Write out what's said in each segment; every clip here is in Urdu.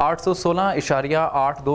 816.82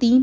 3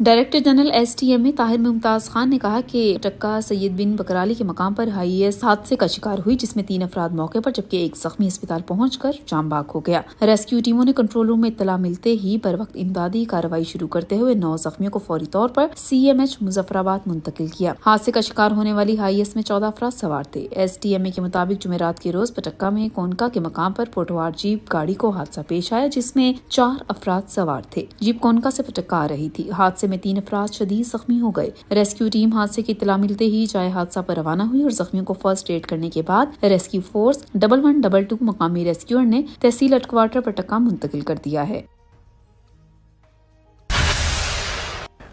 ڈائریکٹر جنرل STMA طاہر ممتاز خان نے کہا کہ ٹکا سید بن بکرالی کے مقام پر IAS حادثے کا شکار ہوئی، جس میں 3 افراد موقع پر جبکہ ایک زخمی اسپتال پہنچ کر جاں بحق ہو گیا۔ ریسکیو ٹیموں نے کنٹرول روم میں اطلاع ملتے ہی بر وقت امدادی کارروائی شروع کرتے ہوئے 9 زخمیوں کو فوری طور پر CMH مظفرآباد منتقل کیا۔ حادثے کا شکار ہونے والی IAS میں 14 افراد سوار تھے۔ STMA کے مطابق جمعرات کے روز پٹکا میں کونکا کے مقام پر پوٹوار جیپ گاڑی کو حادثہ پیش آیا، جس میں 4 افراد سوار تھے۔ جیپ کونکا سے پٹکا آ رہی تھی۔ حادثے میں 3 افراد شدید زخمی ہو گئے۔ ریسکیو ٹیم حادثے کی اطلاع ملتے ہی جائے حادثہ پر روانہ ہوئی اور زخمیوں کو فرسٹ ایڈ کرنے کے بعد ریسکیو فورس 1122 مقامی ریسکیور نے تحصیل ہیڈ کوارٹر پٹکا منتقل کر دیا ہے۔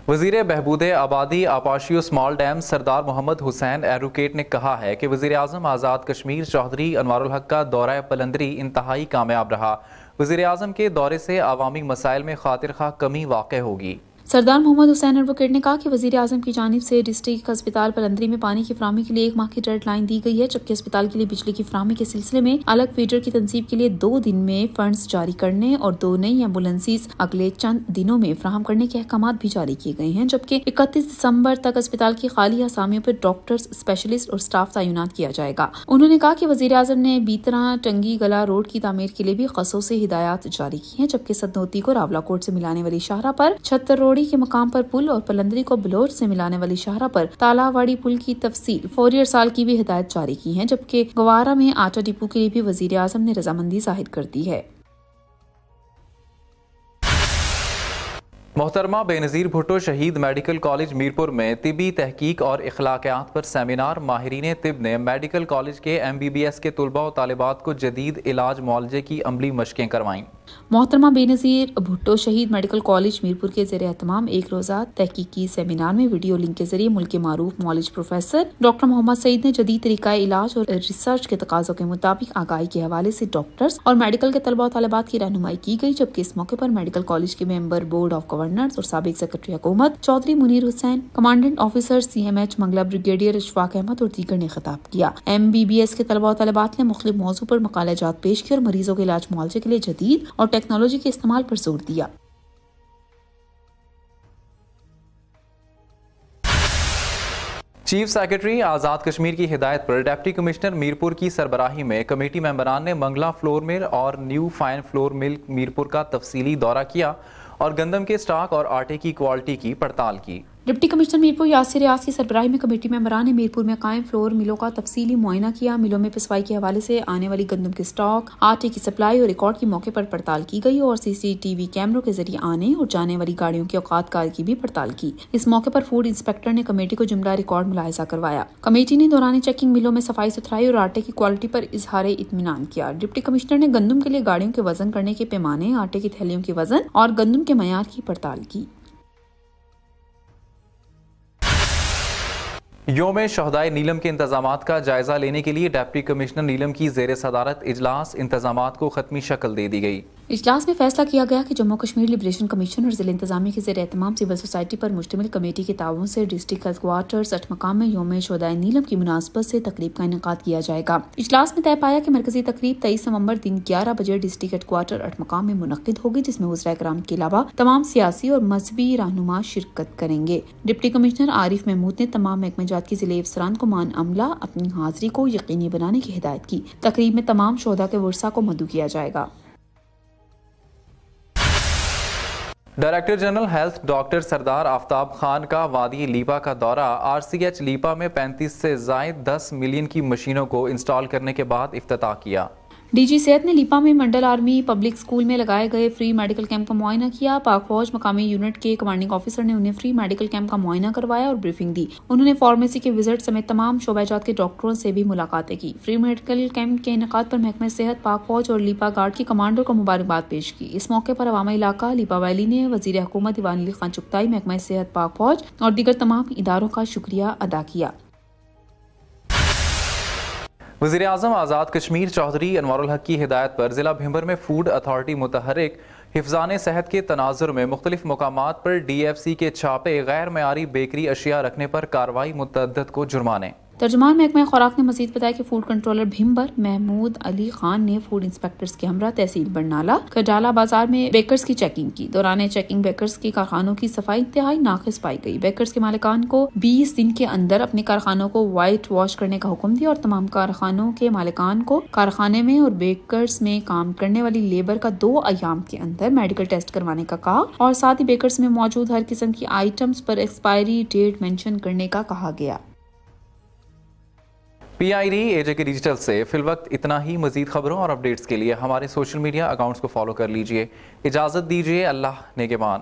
وزیر بہبود آبادی آپاشیو اسمال ڈیم سردار محمد حسین ایڈوکیٹ نے کہا ہے کہ وزیر اعظم آزاد کشمیر چودھری انوار الحق کا دورہ پلندری انتہائی کامیاب رہا۔ وزیر اعظم کے دورے سے عوامی مسائل میں خاطر خواہ کمی واقع ہوگی۔ سردار محمد حسین ایڈوکیٹ نے کہا کہ وزیر اعظم کی جانب سے ڈسٹرکٹ اسپتال پلندری میں پانی کی فراہمی کے لیے 1 ماہ کی ڈیڈ لائن دی گئی ہے، جبکہ اسپتال کے لیے بجلی کی فراہمی کے سلسلے میں الگ فیڈر کی تنصیب کے لیے 2 دن میں فنڈز جاری کرنے اور 2 نئی ایمبولینسز اگلے چند دنوں میں فراہم کرنے کے احکامات بھی جاری کیے گئے ہیں، جبکہ 31 دسمبر تک اسپتال کی خالی اسامیوں پر ڈاکٹرز، اسپیشلسٹ اور اسٹاف تعینات کیا جائے گا۔ انہوں نے کہا کہ وزیر اعظم نے بیترا ٹنگی گلا روڈ کی تعمیر کے لیے بھی خصوصی ہدایات جاری کی ہیں، جبکہ سدنوتی کو راولاکوٹ سے ملانے والی شاہراہ پر چھتر روڑی کے مقام پر پل اور پلندری کو بلوچ سے ملانے والی شاہراہ پر تالا واڑی پل کی تفصیل فوری ارسال کی بھی ہدایت جاری کی ہیں، جبکہ گوارا میں آٹا ڈپو کے لیے بھی وزیر اعظم نے رضامندی ظاہر کر دی ہے۔ محترمہ بے نظیر بھٹو شہید میڈیکل کالج میرپور میں طبی تحقیق اور اخلاقیات پر سیمینار۔ ماہرین طب نے میڈیکل کالج کے MBBS کے طلباء و طالبات کو جدید علاج معالجے کی عملی مشقیں کروائیں۔ محترمہ بے نظیر بھٹو شہید میڈیکل کالج میرپور کے زیر اہتمام ایک روزہ تحقیقی سیمینار میں ویڈیو لنک کے ذریعے ملک کے معروف معالج پروفیسر ڈاکٹر محمد سعید نے جدید طریقہ علاج اور ریسرچ کے تقاضوں کے مطابق آگاہی کے حوالے سے ڈاکٹرز اور میڈیکل کے طلباء و طالبات کی رہنمائی کی گئی، جبکہ اس موقع پر میڈیکل کالج کے ممبر بورڈ آف گورنرز اور سابق سیکرٹری حکومت Chaudhry Munir Hussain, commandant officer CMH Mangla brigadier Ishfaq Ahmed اور دیگر نے خطاب کیا۔ MBBS کے طلباء و طالبات نے مختلف موضوع پر مقالہ جات پیش کی اور مریضوں کے علاج معالجے کے لیے جدید اور ٹیکنالوجی کے استعمال پر زور دیا۔ چیف سیکرٹری آزاد کشمیر کی ہدایت پر ڈپٹی کمشنر میرپور کی سربراہی میں کمیٹی ممبران نے منگلا فلور مل اور new fine flour mill Mirpur کا تفصیلی دورہ کیا اور گندم کے سٹاک اور آٹے کی کوالٹی کی پڑتال کی۔ ڈپٹی کمشنر میرپور یاسر ریاض کی سربراہی میں کمیٹی ممبران نے میرپور میں قائم فلور ملوں کا تفصیلی معائنہ کیا۔ ملوں میں پسوائی کے حوالے سے آنے والی گندم کے سٹاک، آٹے کی سپلائی اور ریکارڈ کی موقع پر پڑتال کی گئی اور CCTV کیمروں کے ذریعے آنے اور جانے والی گاڑیوں کے اوقات کار کی بھی پڑتال کی۔ اس موقع پر فوڈ انسپیکٹر نے کمیٹی کو جملہ ریکارڈ ملاحظہ کروایا۔ کمیٹی نے دوران چیکنگ ملوں میں صفائی ستھرائی اور آٹے کی کوالٹی پر اظہار اطمینان کیا۔ ڈپٹی کمشنر نے گندم کے لیے گاڑیوں کے وزن کرنے کے پیمانے، آٹے کی تھیلیوں کے وزن اور گندم کے معیار کی پڑتال کی۔ یوم شہدائے نیلم کے انتظامات کا جائزہ لینے کے لیے ڈپٹی کمشنر نیلم کی زیر صدارت اجلاس، انتظامات کو حتمی شکل دے دی گئی۔ اجلاس میں فیصلہ کیا گیا کہ جموں کشمیر لبریشن کمیشن اور ضلع انتظامیہ کے زیر اہتمام سول سوسائٹی پر مشتمل کمیٹی کے تعاون سے ڈسٹرکٹ ہیڈ کوارٹرز 8 مقام میں یوم شہدائے نیلم کی مناسبت سے تقریب کا انعقاد کیا جائے گا۔ اجلاس میں طے پایا کہ مرکزی تقریب 23 نومبر دن 11 بجے ڈسٹرکٹ ہیڈ کوارٹر 8 مقام میں منعقد ہوگی، جس میں وزراء کرام کے علاوہ تمام سیاسی اور مذہبی رہنما شرکت کریں گے۔ ڈپٹی کمشنر عارف محمود نے تمام محکمہ جات کے ضلع افسران کو مان عملہ اپنی حاضری کو یقینی بنانے کی ہدایت کی۔ تقریب میں تمام شہداء کے ورثاء کو مدعو کیا جائے گا۔ ڈائریکٹر جنرل ہیلتھ ڈاکٹر سردار آفتاب خان کا وادی لیپا کا دورہ۔ RCH لیپا میں 35 سے زائد 10 ملین کی مشینوں کو انسٹال کرنے کے بعد افتتاح کیا۔ DG صحت نے لیپا میں منڈل آرمی پبلک اسکول میں لگائے گئے فری میڈیکل کیمپ کا معائنہ کیا۔ پاک فوج مقامی یونٹ کے کمانڈنگ آفیسر نے انہیں فری میڈیکل کیمپ کا معائنہ کروایا اور بریفنگ دی۔ انہوں نے فارمیسی کے وزٹ سمیت تمام شعبہ جات کے ڈاکٹروں سے بھی ملاقاتیں کی۔ فری میڈیکل کیمپ کے انعقاد پر محکمہ صحت، پاک فوج اور لیپا گارڈ کے کمانڈر کو مبارکباد پیش کی۔ اس موقع پر عوامی علاقہ لیپا ویلی نے وزیر حکومت دیوان علی خان چغتائی، محکمہ صحت، پاک فوج اور دیگر تمام اداروں کا شکریہ ادا کیا۔ وزیر اعظم آزاد کشمیر چودھری انوار الحق کی ہدایت پر ضلع بھمبر میں فوڈ اتھارٹی متحرک حفظان صحت کے تناظر میں مختلف مقامات پر DFC کے چھاپے، غیر معیاری بیکری اشیاء رکھنے پر کارروائی، متعدد کو جرمانے۔ ترجمان محکمہ خوراک نے مزید بتایا کہ فوڈ کنٹرولر بھمبر محمود علی خان نے فوڈ انسپیکٹرز کے ہمراہ تحصیل برنالہ کھڈالہ بازار میں بیکرز کی چیکنگ کی۔ دوران چیکنگ بیکرز کی کارخانوں کی صفائی انتہائی ناقص پائی گئی۔ بیکرز کے مالکان کو 20 دن کے اندر اپنے کارخانوں کو وائٹ واش کرنے کا حکم دیا اور تمام کارخانوں کے مالکان کو کارخانے میں اور بیکرز میں کام کرنے والی لیبر کا 2 ایام کے اندر میڈیکل ٹیسٹ کروانے کا کہا اور ساتھ ہی بیکرز میں موجود ہر قسم کی آئٹمز پر ایکسپائری ڈیٹ مینشن کرنے کا کہا گیا۔ PID AJK ڈیجیٹل سے فی الوقت اتنا ہی۔ مزید خبروں اور اپڈیٹس کے لیے ہمارے سوشل میڈیا اکاؤنٹس کو فالو کر لیجئے۔ اجازت دیجئے، اللہ نگہبان۔